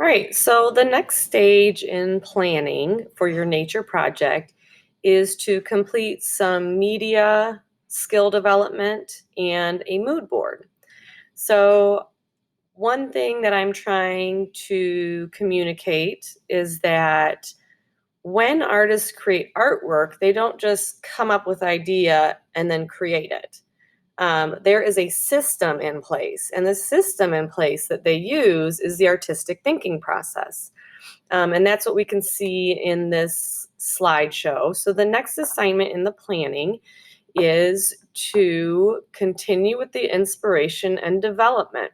All right, so the next stage in planning for your nature project is to complete some media skill development and a mood board. So, one thing that I'm trying to communicate is that when artists create artwork, they don't just come up with idea and then create it. There is a system in place, and the system in place that they use is the artistic thinking process. And that's what we can see in this slideshow. So the next assignment in the planning is to continue with the inspiration and development.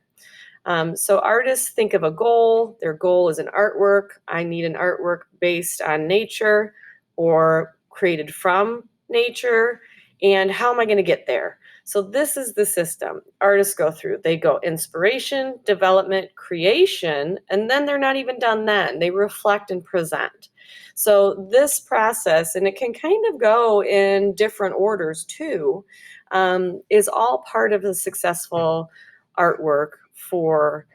So artists think of a goal. Their goal is an artwork. I need an artwork based on nature or created from nature. And how am I going to get there? So this is the system artists go through. They go inspiration, development, creation, and then they're not even done then. They reflect and present. So this process, and it can kind of go in different orders too, is all part of the successful artwork for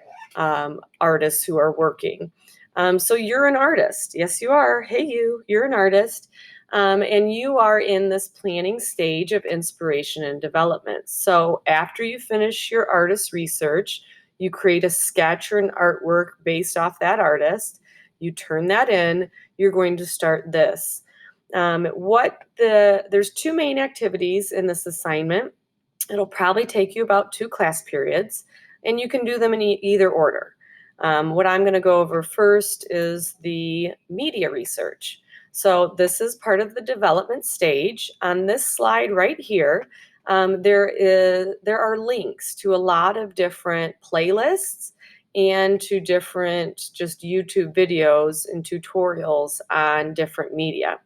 artists who are working. So you're an artist. Yes, you are. Hey, you're an artist. And you are in this planning stage of inspiration and development. So after you finish your artist research, you create a sketch or an artwork based off that artist. You turn that in. You're going to start this. There's two main activities in this assignment. It'll probably take you about 2 class periods, and you can do them in either order. What I'm going to go over first is the media research. So this is part of the development stage. On this slide right here, there are links to a lot of different playlists and to different just YouTube videos and tutorials on different media.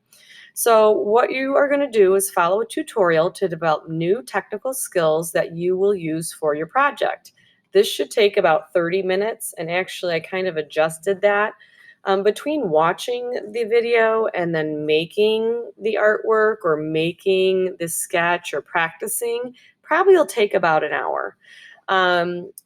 So what you are going to do is follow a tutorial to develop new technical skills that you will use for your project. This should take about 30 minutes, and actually I kind of adjusted that. Between watching the video and then making the artwork or making the sketch or practicing, probably will take about an hour.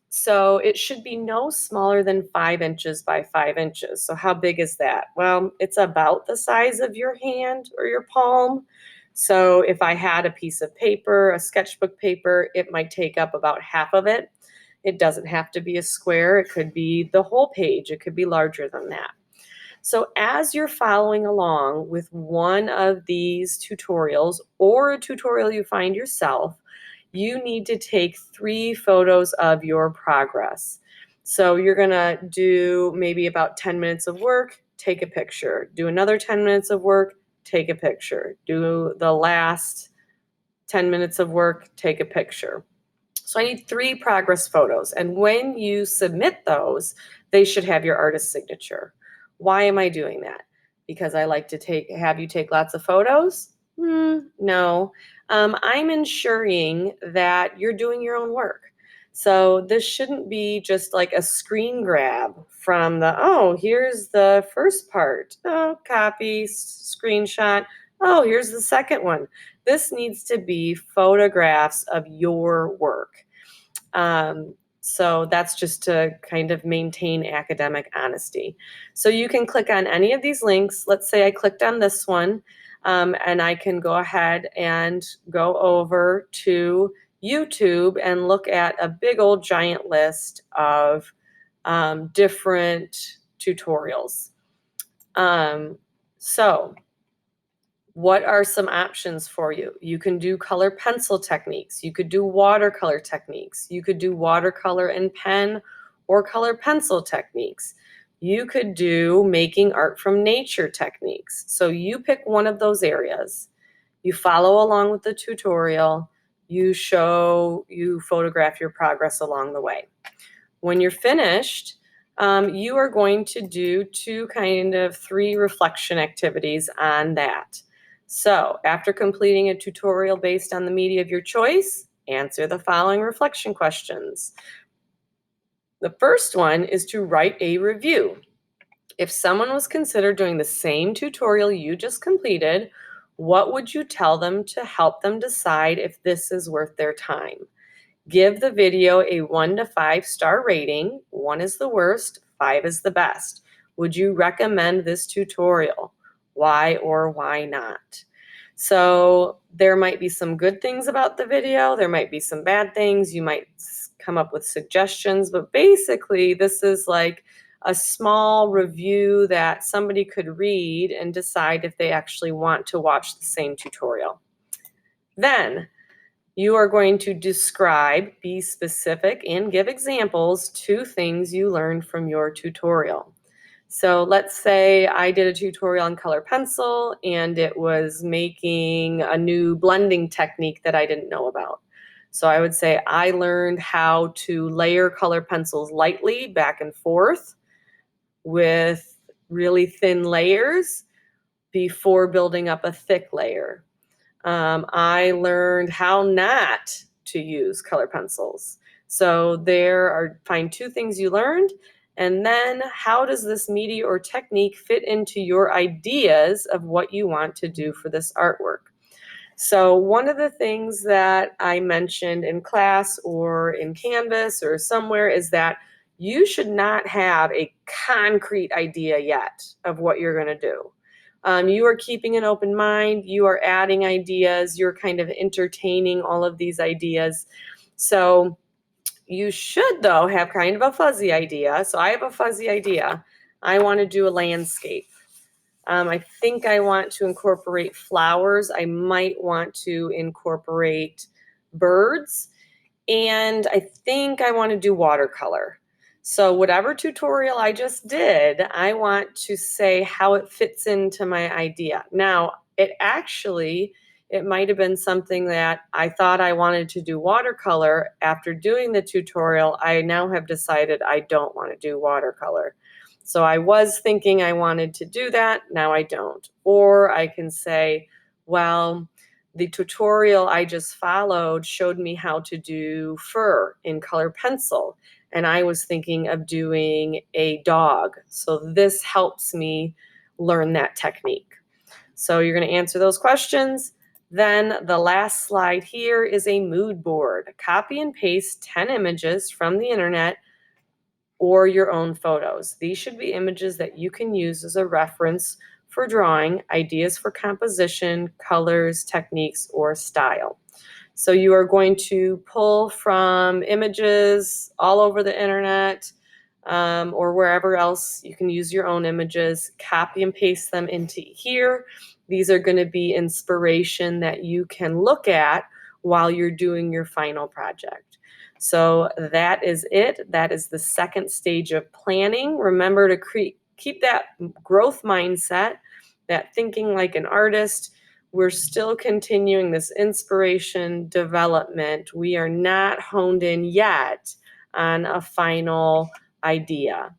So it should be no smaller than 5 inches by 5 inches. So how big is that? Well, it's about the size of your hand or your palm. So if I had a piece of paper, a sketchbook paper, it might take up about half of it. It doesn't have to be a square. It could be the whole page. It could be larger than that. So as you're following along with one of these tutorials or a tutorial you find yourself, you need to take 3 photos of your progress. So you're gonna do maybe about 10 minutes of work, take a picture. Do another 10 minutes of work, take a picture. Do the last 10 minutes of work, take a picture. So I need 3 progress photos. And when you submit those, they should have your artist signature. Why am I doing that? Because I like to have you take lots of photos? No. I'm ensuring that you're doing your own work. So this shouldn't be just like a screen grab from here's the first part. Oh, copy, screenshot. Oh, here's the second one. This needs to be photographs of your work. So that's just to kind of maintain academic honesty. So you can click on any of these links. Let's say I clicked on this one, and I can go ahead and go over to YouTube and look at a big old giant list of different tutorials. So what are some options for you? You can do color pencil techniques. You could do watercolor techniques. You could do watercolor and pen or color pencil techniques. You could do making art from nature techniques. So you pick one of those areas. You follow along with the tutorial. You photograph your progress along the way. When you're finished, you are going to do 3 reflection activities on that. So after completing a tutorial based on the media of your choice, answer the following reflection questions. The first one is to write a review. If someone was considered doing the same tutorial you just completed, what would you tell them to help them decide if this is worth their time? Give the video a 1 to 5 star rating. 1 is the worst, 5 is the best. Would you recommend this tutorial? Why or why not? So there might be some good things about the video. There might be some bad things. You might come up with suggestions, but basically this is like a small review that somebody could read and decide if they actually want to watch the same tutorial. Then you are going to describe, be specific, and give examples to things you learned from your tutorial. So let's say I did a tutorial on color pencil and it was making a new blending technique that I didn't know about. So I would say I learned how to layer color pencils lightly back and forth with really thin layers before building up a thick layer. I learned how not to use color pencils. So find 2 things you learned, and then how does this media or technique fit into your ideas of what you want to do for this artwork? So one of the things that I mentioned in class or in Canvas or somewhere is that you should not have a concrete idea yet of what you're going to do. You are keeping an open mind, you are adding ideas, you're kind of entertaining all of these ideas. So you should, though, have kind of a fuzzy idea. So I have a fuzzy idea. I want to do a landscape. I think I want to incorporate flowers. I might want to incorporate birds. And I think I want to do watercolor. So whatever tutorial I just did, I want to say how it fits into my idea. Now, it might have been something that I thought I wanted to do watercolor. After doing the tutorial, I now have decided I don't want to do watercolor. So I was thinking I wanted to do that, now I don't. Or I can say, well, the tutorial I just followed showed me how to do fur in color pencil, and I was thinking of doing a dog. So this helps me learn that technique. So you're going to answer those questions. Then the last slide here is a mood board. Copy and paste 10 images from the internet or your own photos. These should be images that you can use as a reference for drawing, ideas for composition, colors, techniques, or style. So you are going to pull from images all over the internet or wherever else you can use your own images, copy and paste them into here. These are going to be inspiration that you can look at while you're doing your final project. So that is it. That is the second stage of planning. Remember to keep that growth mindset, that thinking like an artist. We're still continuing this inspiration development. We are not honed in yet on a final idea.